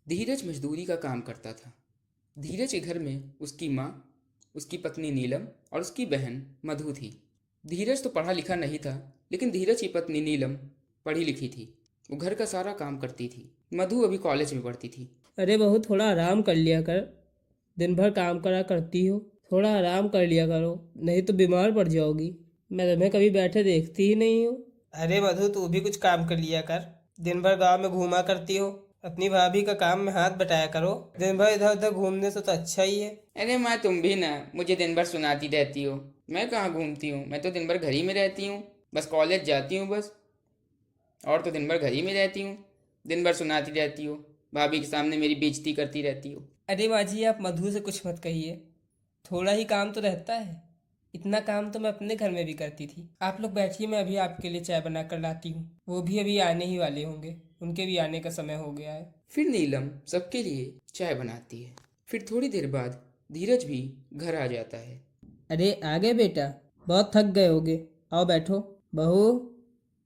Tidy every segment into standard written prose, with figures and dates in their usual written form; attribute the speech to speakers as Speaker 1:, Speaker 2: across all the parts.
Speaker 1: धीरज मजदूरी का काम करता था। धीरज के घर में उसकी माँ, उसकी पत्नी नीलम और उसकी बहन मधु थी। धीरज तो पढ़ा लिखा नहीं था, लेकिन धीरज की पत्नी नीलम पढ़ी लिखी थी। वो घर का सारा काम करती थी। मधु अभी कॉलेज में पढ़ती थी।
Speaker 2: अरे बहू, थोड़ा आराम कर लिया कर। दिन भर काम करा करती हो, थोड़ा आराम कर लिया करो, नहीं तो बीमार पड़ जाओगी। मैं तुम्हें कभी बैठे देखती ही नहीं हूँ। अरे मधु, तू भी कुछ काम कर लिया कर। दिन भर गांव में घूमा करती हो, अपनी भाभी का काम में हाथ बटाया करो। दिन भर इधर उधर घूमने से तो अच्छा ही है।
Speaker 1: अरे माँ, तुम भी ना मुझे दिन भर सुनाती रहती हो। मैं कहाँ घूमती हूँ, मैं तो दिन भर घर ही में रहती हूँ। बस कॉलेज जाती हूँ बस, और तो दिन भर घर ही में रहती हूँ। दिन भर सुनाती रहती हो, भाभी के सामने मेरी बेइज्जती करती रहती हो।
Speaker 2: अरे माँ जी, आप मधु से कुछ मत कहिए। थोड़ा ही काम तो रहता है। इतना काम तो मैं अपने घर में भी करती थी। आप लोग बैठिए, मैं अभी आपके लिए चाय बना कर लाती हूँ। वो भी अभी आने ही वाले होंगे, उनके भी आने का समय हो गया है।
Speaker 1: फिर नीलम सबके लिए चाय बनाती है। फिर थोड़ी देर बाद धीरज भी घर आ जाता है।
Speaker 2: अरे आ गए बेटा, बहुत थक गए होगे। आओ बैठो। बहू,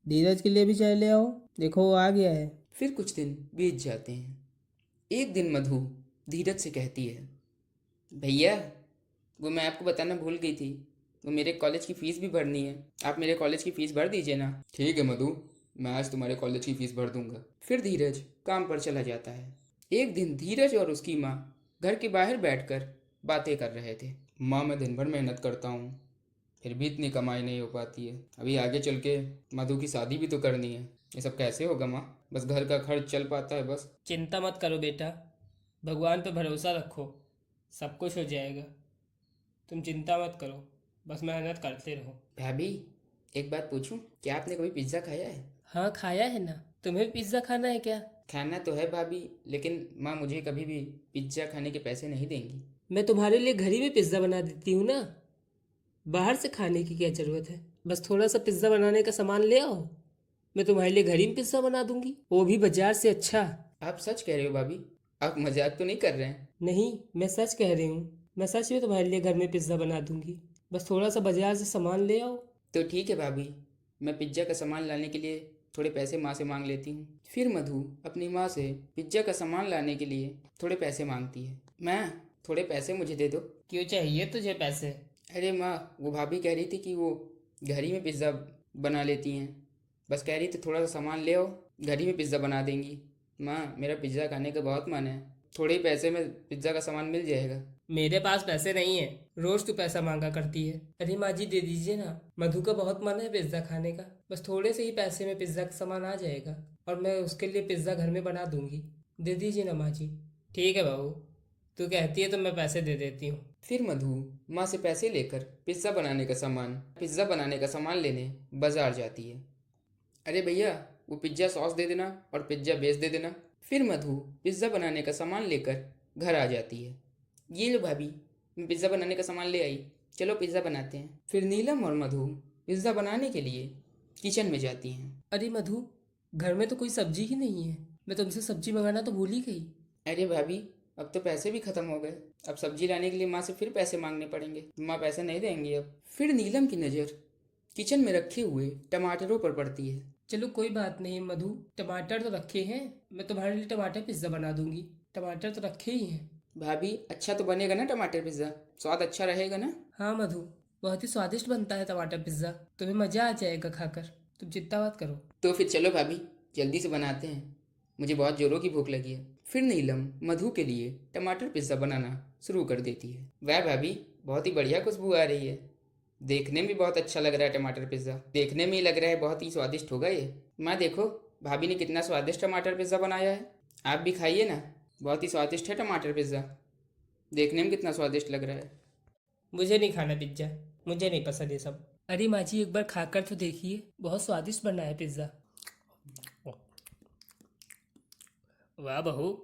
Speaker 2: धीरज के लिए भी चाय ले आओ, देखो वो आ गया है।
Speaker 1: फिर कुछ दिन बीत जाते हैं। एक दिन मधु धीरज से कहती है, भैया, वो मैं आपको बताना भूल गई थी, वो मेरे कॉलेज की फ़ीस भी भरनी है। आप मेरे कॉलेज की फ़ीस भर दीजिए ना। ठीक है मधु, मैं आज तुम्हारे कॉलेज की फ़ीस भर दूंगा। फिर धीरज काम पर चला जाता है। एक दिन धीरज और उसकी माँ घर के बाहर बैठकर बातें कर रहे थे। माँ, मैं दिन भर मेहनत करता हूँ, फिर भी इतनी कमाई नहीं हो पाती है। अभी आगे चल के मधु की शादी भी तो करनी है। ये सब कैसे होगा माँ? बस घर का खर्च चल पाता है बस।
Speaker 2: चिंता मत करो बेटा, भगवान पे भरोसा रखो, सब कुछ हो जाएगा। तुम चिंता मत करो, बस मेहनत करते रहो।
Speaker 1: भाभी, एक बात पूछूं, क्या आपने कभी पिज्ज़ा खाया है?
Speaker 2: हाँ खाया है ना। तुम्हें भी पिज्ज़ा खाना है क्या?
Speaker 1: खाना तो है भाभी, लेकिन माँ मुझे कभी भी पिज्ज़ा खाने के पैसे नहीं देंगी।
Speaker 2: मैं तुम्हारे लिए घर ही में पिज्ज़ा बना देती हूँ ना। बाहर से खाने की क्या ज़रूरत है? बस थोड़ा सा पिज्ज़ा बनाने का सामान ले आओ, मैं तुम्हारे लिए घर ही में पिज्ज़ा बना दूंगी, वो भी बाजार से अच्छा।
Speaker 1: आप सच कह रहे हो भाभी? आप मजाक तो नहीं कर रहे हैं?
Speaker 2: नहीं, मैं सच कह रही हूँ। मैं सच में तुम्हारे लिए घर में पिज़्ज़ा बना दूंगी, बस थोड़ा सा बाजार से सामान ले आओ।
Speaker 1: तो ठीक है भाभी, मैं पिज्ज़ा का सामान लाने के लिए थोड़े पैसे माँ से मांग लेती हूँ। फिर मधु अपनी माँ से पिज्ज़ा का सामान लाने के लिए थोड़े पैसे मांगती है। माँ, थोड़े पैसे मुझे दे दो।
Speaker 2: क्यों चाहिए तुझे पैसे?
Speaker 1: अरे माँ, वो भाभी कह रही थी कि वो घर ही में पिज़्ज़ा बना लेती हैं। बस कह रही थी थोड़ा सा सामान ले आओ, घर ही में पिज़्ज़ा बना देंगी। माँ, मेरा पिज़्ज़ा खाने का बहुत मन है, थोड़े ही पैसे में पिज़्ज़ा का सामान मिल जाएगा।
Speaker 2: मेरे पास पैसे नहीं है, रोज तू पैसा मांगा करती है। अरे माँ जी, दे दीजिए ना, मधु का बहुत मन है पिज्ज़ा खाने का। बस थोड़े से ही पैसे में पिज्ज़ा का सामान आ जाएगा, और मैं उसके लिए पिज्ज़ा घर में बना दूंगी। दे दीजिए ना माँ जी। ठीक है बहू, तू कहती है तो मैं पैसे दे देती हूँ।
Speaker 1: फिर मधु माँ से पैसे लेकर पिज़्ज़ा बनाने का सामान लेने बाजार जाती है। अरे भैया, वो पिज़्ज़ा सॉस दे देना और पिज़्ज़ा बेस दे देना। फिर मधु पिज़्ज़ा बनाने का सामान लेकर घर आ जाती है। ये लो भाभी, मैं पिज़्ज़ा बनाने का सामान ले आई, चलो पिज़्ज़ा बनाते हैं। फिर नीलम और मधु पिज़्ज़ा बनाने के लिए किचन में जाती हैं।
Speaker 2: अरे मधु, घर में तो कोई सब्जी ही नहीं है, मैं तुमसे सब्जी मंगाना तो भूल ही गई।
Speaker 1: अरे भाभी, अब तो पैसे भी ख़त्म हो गए। अब सब्जी लाने के लिए माँ से फिर पैसे मांगने पड़ेंगे। माँ पैसे नहीं देंगी अब। फिर नीलम की नज़र किचन में रखे हुए टमाटरों पर पड़ती है।
Speaker 2: चलो कोई बात नहीं मधु, टमाटर तो रखे हैं, मैं तुम्हारे लिए टमाटर पिज्ज़ा बना दूंगी। टमाटर तो रखे ही हैं।
Speaker 1: भाभी, अच्छा तो बनेगा ना टमाटर पिज़्ज़ा? स्वाद अच्छा रहेगा ना?
Speaker 2: हाँ मधु, बहुत ही स्वादिष्ट बनता है टमाटर पिज्ज़ा, तुम्हें मज़ा आ जाएगा खाकर। तुम चिंता मत करो।
Speaker 1: तो फिर चलो भाभी, जल्दी से बनाते हैं, मुझे बहुत ज़ोरों की भूख लगी है। फिर नीलम मधु के लिए टमाटर पिज़्ज़ा बनाना शुरू कर देती है। वह भाभी, बहुत ही बढ़िया खुशबू आ रही है। देखने में भी बहुत अच्छा लग रहा है टमाटर पिज़्ज़ा। देखने में ही लग रहा है बहुत ही स्वादिष्ट होगा ये। माँ देखो, भाभी ने कितना स्वादिष्ट टमाटर पिज़्ज़ा बनाया है। आप भी खाइए ना, बहुत ही स्वादिष्ट है टमाटर पिज़्ज़ा। देखने में कितना स्वादिष्ट लग रहा है।
Speaker 2: मुझे नहीं खाना पिज्ज़ा, मुझे नहीं पसंद ये सब। अरे माँ जी, एक बार खाकर तो देखिए, बहुत स्वादिष्ट बना है पिज्ज़ा। वाह बहू,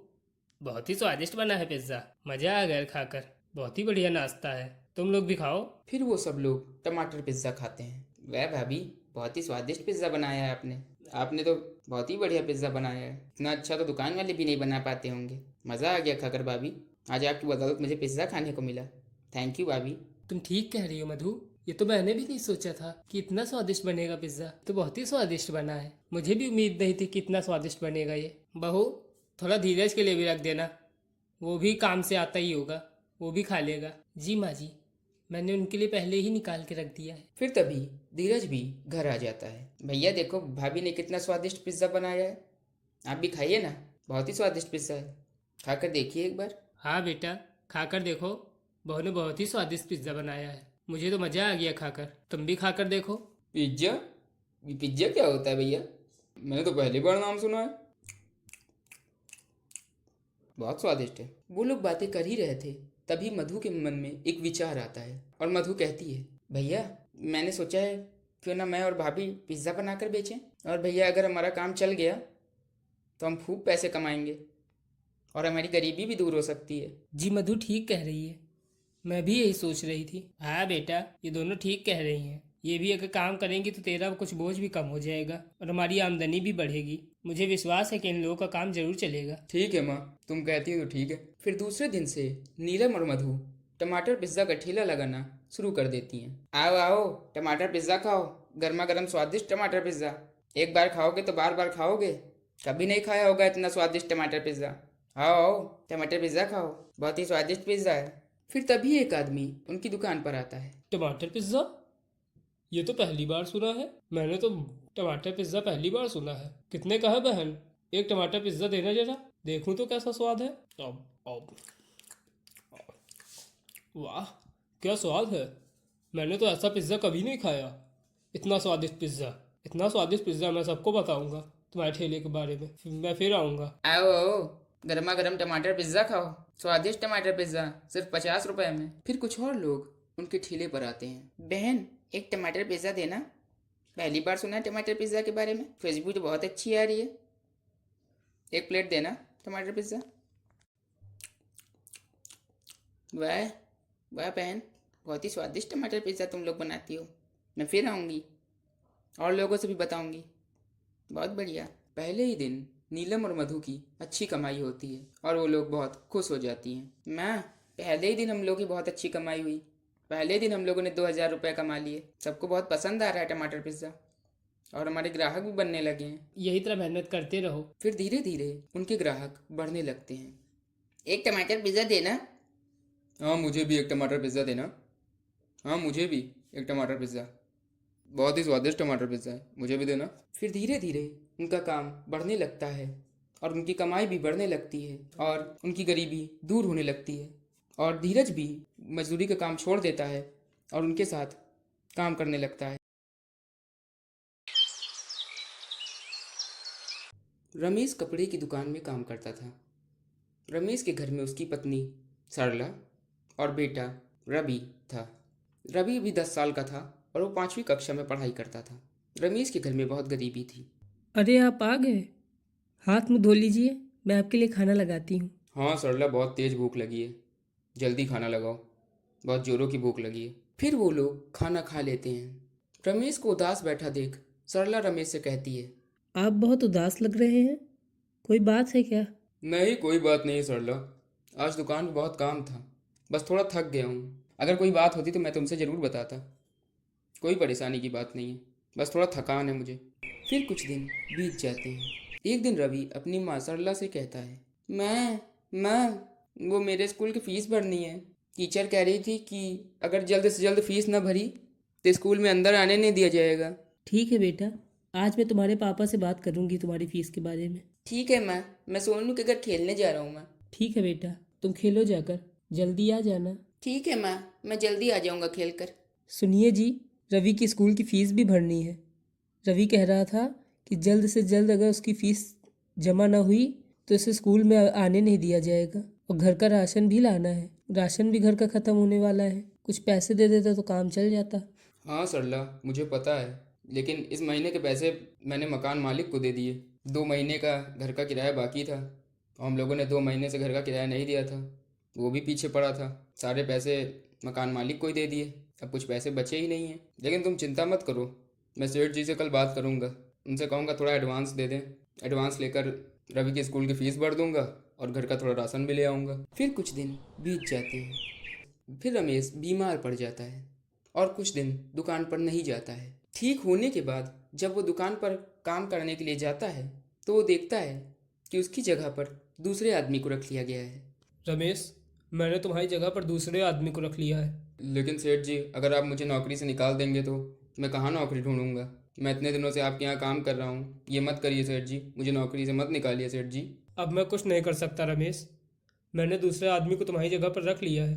Speaker 2: बहुत ही स्वादिष्ट बना है पिज्ज़ा, मज़ा आ गया खाकर। बहुत ही बढ़िया नाश्ता है, तुम लोग भी खाओ।
Speaker 1: फिर वो सब लोग टमाटर पिज़्ज़ा खाते हैं। वह भाभी, बहुत ही स्वादिष्ट पिज़्ज़ा बनाया है आपने। आपने तो बहुत ही बढ़िया पिज़्ज़ा बनाया है। इतना अच्छा तो दुकान वाले भी नहीं बना पाते होंगे। मज़ा आ गया खाकर भाभी। आज आपकी बदौलत मुझे पिज़्ज़ा खाने को मिला। थैंक यू भाभी।
Speaker 2: तुम ठीक कह रही हो मधु, ये तो मैंने भी नहीं सोचा था कि इतना स्वादिष्ट बनेगा पिज्ज़ा। तो बहुत ही स्वादिष्ट बना है, मुझे भी उम्मीद नहीं थी कि इतना स्वादिष्ट बनेगा ये। बहू, थोड़ा धीरज के लिए भी रख देना, वो भी काम से आता ही होगा, वो भी खा लेगा। जी माँ जी, मैंने उनके लिए पहले ही निकाल के रख दिया है।
Speaker 1: फिर तभी धीरज भी घर आ जाता है। भैया देखो, भाभी ने कितना स्वादिष्ट पिज्ज़ा बनाया है, आप भी खाइए ना, बहुत ही स्वादिष्ट पिज्ज़ा है, खाकर देखिए एक बार।
Speaker 2: हाँ बेटा, खाकर देखो, बहू ने बहुत ही स्वादिष्ट पिज्ज़ा बनाया है। मुझे तो मज़ा आ गया खाकर, तुम भी खाकर देखो।
Speaker 1: पिज्ज़ा? ये पिज्ज़ा क्या होता है भैया? मैंने तो पहली बार नाम सुना है। बहुत स्वादिष्ट है। वो लोग बातें कर ही रहे थे, तभी मधु के मन में एक विचार आता है और मधु कहती है, भैया मैंने सोचा है क्यों ना मैं और भाभी पिज्ज़ा बनाकर बेचें, और भैया अगर हमारा काम चल गया तो हम खूब पैसे कमाएंगे और हमारी गरीबी भी दूर हो सकती है।
Speaker 2: जी मधु ठीक कह रही है, मैं भी यही सोच रही थी। हाँ बेटा, ये दोनों ठीक कह रही हैं। ये भी अगर काम करेंगी तो तेरा कुछ बोझ भी कम हो जाएगा और हमारी आमदनी भी बढ़ेगी। मुझे विश्वास है कि इन लोगों का काम जरूर चलेगा।
Speaker 1: ठीक है माँ, तुम कहती हो तो ठीक है। फिर दूसरे दिन से नीलम और मधु टमाटर पिज्ज़ा का ठेला लगाना शुरू कर देती हैं। आओ आओ, टमाटर पिज्ज़ा खाओ, गर्मा गर्म स्वादिष्ट टमाटर पिज्ज़ा। एक बार खाओगे तो बार बार खाओगे, कभी नहीं खाया होगा इतना स्वादिष्ट टमाटर पिज्ज़ा। आओ आओ, टमाटर पिज्ज़ा खाओ, बहुत ही स्वादिष्ट पिज्ज़ा है। फिर तभी एक आदमी उनकी दुकान पर आता है।
Speaker 2: टमाटर पिज्ज़ा? ये तो पहली बार सुना है। मैंने तो टमाटर पिज्ज़ा पहली बार सुना है। कितने का है बहन? एक टमाटर पिज्ज़ा देना जरा, देखूं तो कैसा स्वाद है। अब अब वाह, क्या स्वाद है। मैंने तो ऐसा पिज़्ज़ा कभी नहीं खाया। इतना स्वादिष्ट पिज़्ज़ा, इतना स्वादिष्ट पिज़्ज़ा मैं सबको बताऊंगा तुम्हारे ठेले के बारे में। मैं फिर आऊँगा।
Speaker 1: आओ आओ, गर्मा गर्म टमाटर पिज्ज़ा खाओ, स्वादिष्ट टमाटर पिज्ज़ा सिर्फ 50 रुपए में। फिर कुछ और लोग उनके ठेले पर आते हैं। बहन एक टमाटर पिज़्ज़ा देना, पहली बार सुना है टमाटर पिज़्ज़ा के बारे में, खुशबू तो बहुत अच्छी आ रही है। एक प्लेट देना टमाटर पिज़्ज़ा। वाह वाह बहन, बहुत ही स्वादिष्ट टमाटर पिज़्ज़ा तुम लोग बनाती हो, मैं फिर आऊँगी और लोगों से भी बताऊँगी। बहुत बढ़िया। पहले ही दिन नीलम और मधु की अच्छी कमाई होती है और वो लोग बहुत खुश हो जाती हैं। माँ, पहले ही दिन हम लोग की बहुत अच्छी कमाई हुई, पहले ही दिन हम लोगों ने 2000 रुपये कमा लिए। सबको बहुत पसंद आ रहा है टमाटर पिज़्ज़ा और हमारे ग्राहक भी बनने लगे हैं।
Speaker 2: यही तरह मेहनत करते रहो।
Speaker 1: फिर धीरे धीरे उनके ग्राहक बढ़ने लगते हैं। एक टमाटर पिज़्ज़ा देना। हाँ मुझे भी एक टमाटर पिज़्ज़ा देना। हाँ मुझे भी एक टमाटर पिज़्ज़ा, बहुत ही स्वादिष्ट टमाटर पिज़्ज़ा है, मुझे भी देना। फिर धीरे धीरे उनका काम बढ़ने लगता है और उनकी कमाई भी बढ़ने लगती है और उनकी गरीबी दूर होने लगती है और धीरज भी मजदूरी का काम छोड़ देता है और उनके साथ काम करने लगता है। रमेश कपड़े की दुकान में काम करता था। रमेश के घर में उसकी पत्नी सरला और बेटा रवि था। रवि भी 10 साल का था और वो 5वीं कक्षा में पढ़ाई करता था। रमेश के घर में बहुत गरीबी थी।
Speaker 2: अरे आप आ गए, हाथ मुँह धो लीजिए, मैं आपके लिए खाना लगाती हूँ।
Speaker 1: हाँ सरला, बहुत तेज भूख लगी है, जल्दी खाना लगाओ, बहुत जोरों की भूख लगी है। फिर वो लोग खाना खा लेते हैं। रमेश को उदास बैठा देख सरला रमेश से कहती है,
Speaker 2: आप बहुत उदास लग रहे हैं, कोई बात है क्या?
Speaker 1: नहीं कोई बात नहीं सरला, आज दुकान में बहुत काम था, बस थोड़ा थक गया हूँ। अगर कोई बात होती तो मैं तुमसे ज़रूर बताता, कोई परेशानी की बात नहीं है, बस थोड़ा थकान है मुझे। फिर कुछ दिन बीत जाते हैं। एक दिन रवि अपनी माँ सरला से कहता है, माँ वो मेरे स्कूल की फ़ीस भरनी है। टीचर कह रही थी कि अगर जल्द से जल्द फ़ीस ना भरी तो स्कूल में अंदर आने नहीं दिया जाएगा।
Speaker 2: ठीक है बेटा, आज मैं तुम्हारे पापा से बात करूंगी तुम्हारी फीस के बारे में।
Speaker 1: ठीक है माँ, मैं सोनू के घर खेलने जा रहा हूँ माँ।
Speaker 2: ठीक है बेटा, तुम खेलो जाकर, जल्दी आ जाना।
Speaker 1: ठीक है माँ, मैं जल्दी आ जाऊँगा खेल कर।
Speaker 2: सुनिए जी, रवि की स्कूल की फ़ीस भी भरनी है। रवि कह रहा था कि जल्द से जल्द अगर उसकी फ़ीस जमा ना हुई तो इसे स्कूल में आने नहीं दिया जाएगा, और घर का राशन भी लाना है। राशन भी घर का ख़त्म होने वाला है, कुछ पैसे दे देता तो काम चल जाता।
Speaker 1: हाँ सरला, मुझे पता है, लेकिन इस महीने के पैसे मैंने मकान मालिक को दे दिए। 2 महीने का घर का किराया बाकी था और हम लोगों ने 2 महीने से घर का किराया नहीं दिया था, वो भी पीछे पड़ा था। सारे पैसे मकान मालिक को ही दे दिए, अब कुछ पैसे बचे ही नहीं हैं। लेकिन तुम चिंता मत करो, मैं सेठ जी से कल बात करूँगा, उनसे कहूँगा थोड़ा एडवांस दे दें। एडवांस लेकर रवि की स्कूल की फ़ीस भर दूँगा और घर का थोड़ा राशन भी ले आऊँगा। फिर कुछ दिन बीत जाते हैं। फिर रमेश बीमार पड़ जाता है और कुछ दिन दुकान पर नहीं जाता है। ठीक होने के बाद जब वो दुकान पर काम करने के लिए जाता है तो वो देखता है कि उसकी जगह पर दूसरे आदमी को रख लिया गया है।
Speaker 2: रमेश, मैंने तुम्हारी जगह पर दूसरे आदमी को रख लिया है।
Speaker 1: लेकिन सेठ जी, अगर आप मुझे नौकरी से निकाल देंगे तो मैं कहाँ नौकरी ढूंढूंगा? मैं इतने दिनों से आपके यहाँ काम कर रहा हूँ। ये मत करिए सेठ जी, मुझे नौकरी से मत निकालिए सेठ जी।
Speaker 2: अब मैं कुछ नहीं कर सकता रमेश। मैंने दूसरे आदमी को तुम्हारी जगह पर रख लिया है।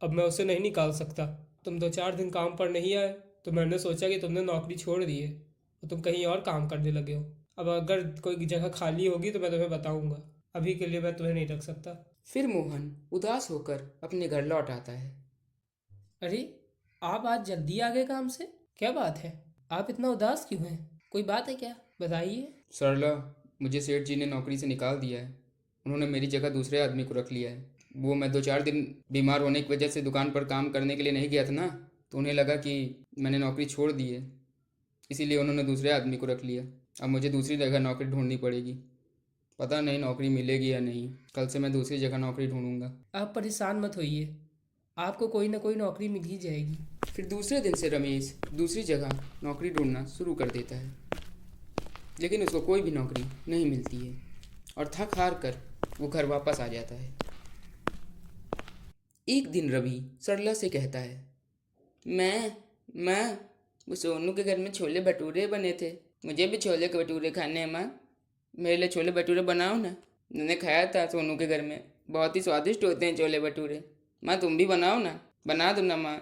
Speaker 2: अब मैं उसे नहीं निकाल सकता। तुम 2-4 दिन काम पर नहीं आए तो मैंने सोचा कि तुमने नौकरी छोड़ दी है और तुम कहीं और काम करने लगे हो। अब अगर कोई जगह खाली होगी तो मैं तुम्हें बताऊंगा। अभी के लिए मैं तुम्हें नहीं रख सकता।
Speaker 1: फिर मोहन उदास होकर अपने घर लौट आता है।
Speaker 2: अरे, आप आज जल्दी आ गए काम से? क्या बात है, आप इतना उदास क्यों हैं? कोई बात है क्या? बताइए।
Speaker 1: सरला, मुझे सेठ जी ने नौकरी से निकाल दिया है। उन्होंने मेरी जगह दूसरे आदमी को रख लिया है। वो मैं 2-4 दिन बीमार होने की वजह से दुकान पर काम करने के लिए नहीं गया था ना, तो उन्हें लगा कि मैंने नौकरी छोड़ दी है, इसीलिए उन्होंने दूसरे आदमी को रख लिया। अब मुझे दूसरी जगह नौकरी ढूंढनी पड़ेगी। पता नहीं नौकरी मिलेगी या नहीं। कल से मैं दूसरी जगह नौकरी ढूंढूंगा।
Speaker 2: आप परेशान मत होइए, आपको कोई ना कोई नौकरी मिल ही जाएगी।
Speaker 1: फिर दूसरे दिन से रमेश दूसरी जगह नौकरी ढूंढना शुरू कर देता है, लेकिन उसको कोई भी नौकरी नहीं मिलती है और थक हार कर वो घर वापस आ जाता है। एक दिन रवि सरला से कहता है, मैं वो सोनू के घर में छोले भटूरे बने थे, मुझे भी छोले के भटूरे खाने हैं माँ। मेरे लिए छोले भटूरे बनाओ ना। मैंने खाया था सोनू के घर में, बहुत ही स्वादिष्ट होते हैं छोले भटूरे। माँ तुम भी बनाओ ना, बना दो ना माँ,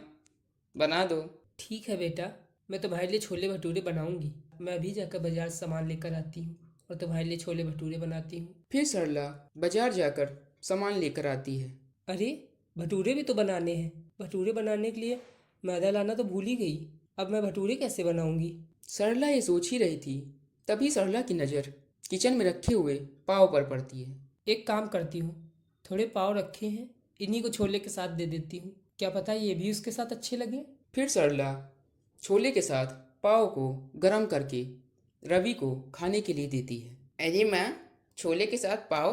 Speaker 1: बना दो।
Speaker 2: ठीक है बेटा, मैं तुम्हारे लिए छोले भटूरे बनाऊंगी। मैं अभी जाकर बाजार से सामान लेकर आती हूँ और तुम्हारे लिए छोले भटूरे बनाती हूँ।
Speaker 1: फिर सरला बाजार जाकर सामान लेकर आती है।
Speaker 2: अरे, भटूरे भी तो बनाने हैं। भटूरे बनाने के लिए मैदा लाना तो भूल ही गई। अब मैं भटूरे कैसे बनाऊंगी?
Speaker 1: सरला ये सोच ही रही थी, तभी सरला की नज़र किचन में रखे हुए पाव पर पड़ती है।
Speaker 2: एक काम करती हूँ, थोड़े पाव रखे हैं, इन्हीं को छोले के साथ दे देती हूँ। क्या पता ये भी उसके साथ अच्छे लगे।
Speaker 1: फिर सरला छोले के साथ पाव को गरम करके रवि को खाने के लिए देती है। अरे माँ, छोले के साथ पाव?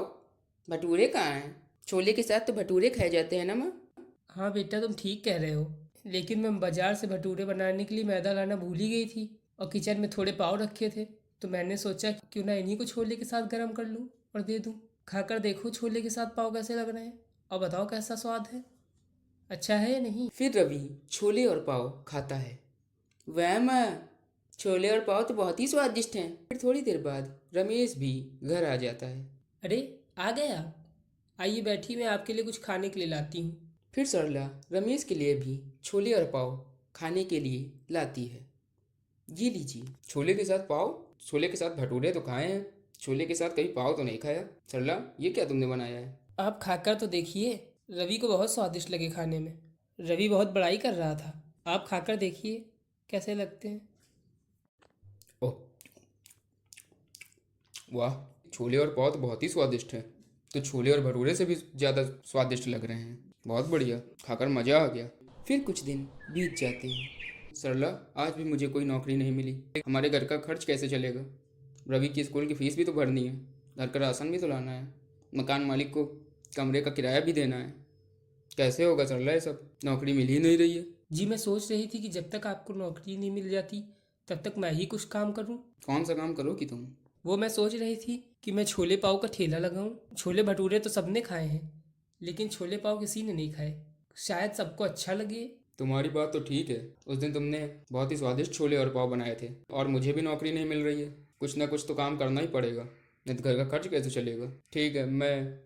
Speaker 1: भटूरे कहाँ हैं? छोले के साथ तो भटूरे खाए जाते हैं ना माँ।
Speaker 2: हाँ बेटा, तुम ठीक कह रहे हो, लेकिन मैं बाजार से भटूरे बनाने के लिए मैदा लाना भूल ही गई थी और किचन में थोड़े पाव रखे थे, तो मैंने सोचा क्यों ना इन्हीं को छोले के साथ गरम कर लूँ और दे दूँ। खाकर देखो छोले के साथ पाव कैसे लग रहे हैं और बताओ कैसा स्वाद है, अच्छा है या नहीं।
Speaker 1: फिर रवि छोले और पाव खाता है। वह माँ, छोले और पाव तो बहुत ही स्वादिष्ट हैं। फिर थोड़ी देर बाद रमेश भी घर आ जाता है।
Speaker 2: अरे, आ गए आप? आइए बैठिए, मैं आपके लिए कुछ खाने के लिए लाती हूँ।
Speaker 1: फिर सरला रमेश के लिए भी छोले और पाव खाने के लिए लाती है। ये लीजिए छोले के साथ पाव। छोले के साथ भटूरे तो खाए हैं, छोले के साथ कभी पाव तो नहीं खाया। सरला, ये क्या तुमने बनाया है?
Speaker 2: आप खाकर तो देखिए, रवि को बहुत स्वादिष्ट लगे खाने में। रवि बहुत बड़ाई कर रहा था, आप खाकर देखिए कैसे लगते हैं।
Speaker 1: ओह वाह, छोले और पाव तो बहुत ही स्वादिष्ट है। तो छोले और भटूरे से भी ज़्यादा स्वादिष्ट लग रहे हैं। बहुत बढ़िया, खाकर मज़ा आ गया। फिर कुछ दिन बीत जाते हैं। सरला, आज भी मुझे कोई नौकरी नहीं मिली। हमारे घर का खर्च कैसे चलेगा? रवि की स्कूल की फ़ीस भी तो भरनी है, घर का राशन भी तो लाना है, मकान मालिक को कमरे का किराया भी देना है। कैसे होगा सरला ये सब? नौकरी मिल ही नहीं रही है।
Speaker 2: जी, मैं सोच रही थी कि जब तक आपको नौकरी नहीं मिल जाती तब तक मैं ही कुछ काम करूं।
Speaker 1: कौन सा काम करोगी तुम?
Speaker 2: वो मैं सोच रही थी कि मैं छोले पाव का ठेला लगाऊं। छोले भटूरे तो सबने खाए हैं, लेकिन छोले पाव किसी ने नहीं खाए। शायद सबको अच्छा लगे।
Speaker 1: तुम्हारी बात तो ठीक है, उस दिन तुमने बहुत ही स्वादिष्ट छोले और पाव बनाए थे और मुझे भी नौकरी नहीं मिल रही है। कुछ ना कुछ तो काम करना ही पड़ेगा, नहीं तो घर का खर्च कैसे चलेगा। ठीक है, मैं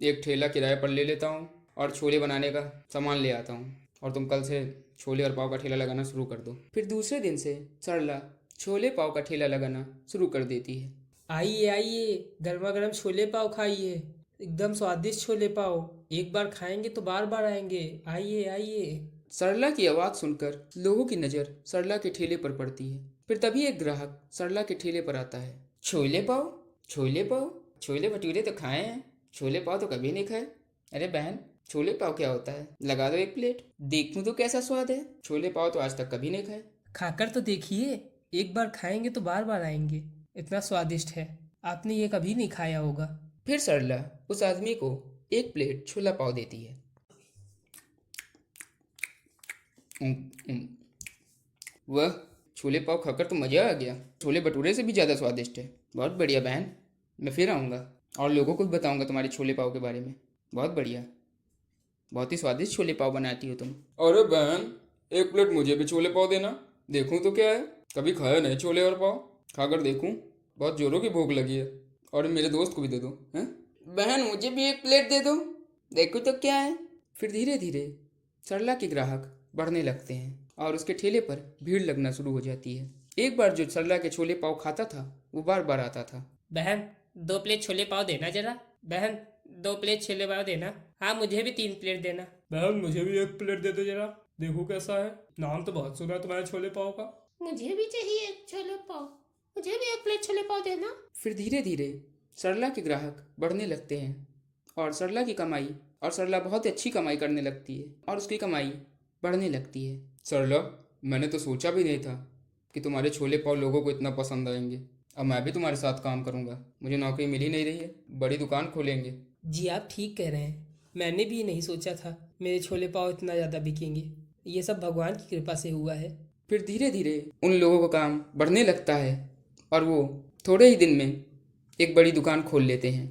Speaker 1: एक ठेला किराए पर ले लेता हूँ और छोले बनाने का सामान ले आता हूँ और तुम कल से छोले और पाव का ठेला लगाना शुरू कर दो। फिर दूसरे दिन से सरला छोले पाव का ठेला लगाना शुरू कर देती है।
Speaker 2: आइए आइए, गर्मा गर्म छोले पाव खाइए, एकदम स्वादिष्ट छोले पाव। एक बार खाएंगे तो बार बार आएंगे। आइए आइए।
Speaker 1: सरला की आवाज़ सुनकर लोगों की नज़र सरला के ठेले पर पड़ती है। फिर तभी एक ग्राहक सरला के ठेले पर आता है। छोले पाव? छोले पाव? छोले भटूरे तो खाए हैं, छोले पाव तो कभी नहीं खाए। अरे बहन, छोले पाव क्या होता है? लगा दो एक प्लेट, देखूं तो कैसा स्वाद है। छोले पाव तो आज तक कभी नहीं खाए।
Speaker 2: खाकर तो देखिए, एक बार खाएंगे तो बार बार आएंगे, इतना स्वादिष्ट है। आपने ये कभी नहीं खाया होगा।
Speaker 1: फिर सरला उस आदमी को एक प्लेट छोला पाव देती है। उम, उम, वह छोले पाव खाकर तो मज़ा आ गया। छोले भटूरे से भी ज़्यादा स्वादिष्ट है। बहुत बढ़िया बहन, मैं फिर आऊँगा। और लोगों को भी बताऊंगा तुम्हारे छोले पाव के बारे में। बहुत बढ़िया, बहुत ही स्वादिष्ट छोले पाव बनाती हो तुम।
Speaker 3: अरे बहन, एक प्लेट मुझे भी छोले पाव देना, देखूं तो क्या है। कभी खाया नहीं छोले और पाव, खाकर देखूं। बहुत जोरों की भूख लगी है। और मेरे दोस्त को भी दे दो। हैं?
Speaker 1: बहन मुझे भी एक प्लेट दे दो, देखो तो क्या है। फिर धीरे धीरे सरला के ग्राहक बढ़ने लगते हैं और उसके ठेले पर भीड़ लगना शुरू हो जाती है। एक बार जो सरला के छोले पाव खाता था वो बार बार आता था।
Speaker 2: बहन 2 प्लेट छोले पाव देना जरा। बहन 2 प्लेट छोले पाव देना। हाँ मुझे भी 3 प्लेट देना।
Speaker 3: बहन मुझे भी एक प्लेट दे दो जरा, देखो कैसा है। नाम तो बहुत सुना है तुम्हारे छोले पाव का।
Speaker 2: मुझे भी चाहिए एक छोले पाव। मुझे भी 1 प्लेट छोले पाव देना।
Speaker 1: फिर धीरे धीरे सरला के ग्राहक बढ़ने लगते हैं और सरला की कमाई, और सरला बहुत ही अच्छी कमाई करने लगती है और उसकी कमाई बढ़ने लगती है।
Speaker 3: सरला, मैंने तो सोचा भी नहीं था कि तुम्हारे छोले पाव लोगों को इतना पसंद आएंगे। अब मैं भी तुम्हारे साथ काम करूंगा। मुझे नौकरी मिल ही नहीं रही है, बड़ी दुकान खोलेंगे।
Speaker 2: जी आप ठीक कह रहे हैं, मैंने भी नहीं सोचा था मेरे छोले पाव इतना ज़्यादा बिकेंगे। ये सब भगवान की कृपा से हुआ है।
Speaker 1: फिर धीरे धीरे उन लोगों का काम बढ़ने लगता है और वो थोड़े ही दिन में एक बड़ी दुकान खोल लेते हैं।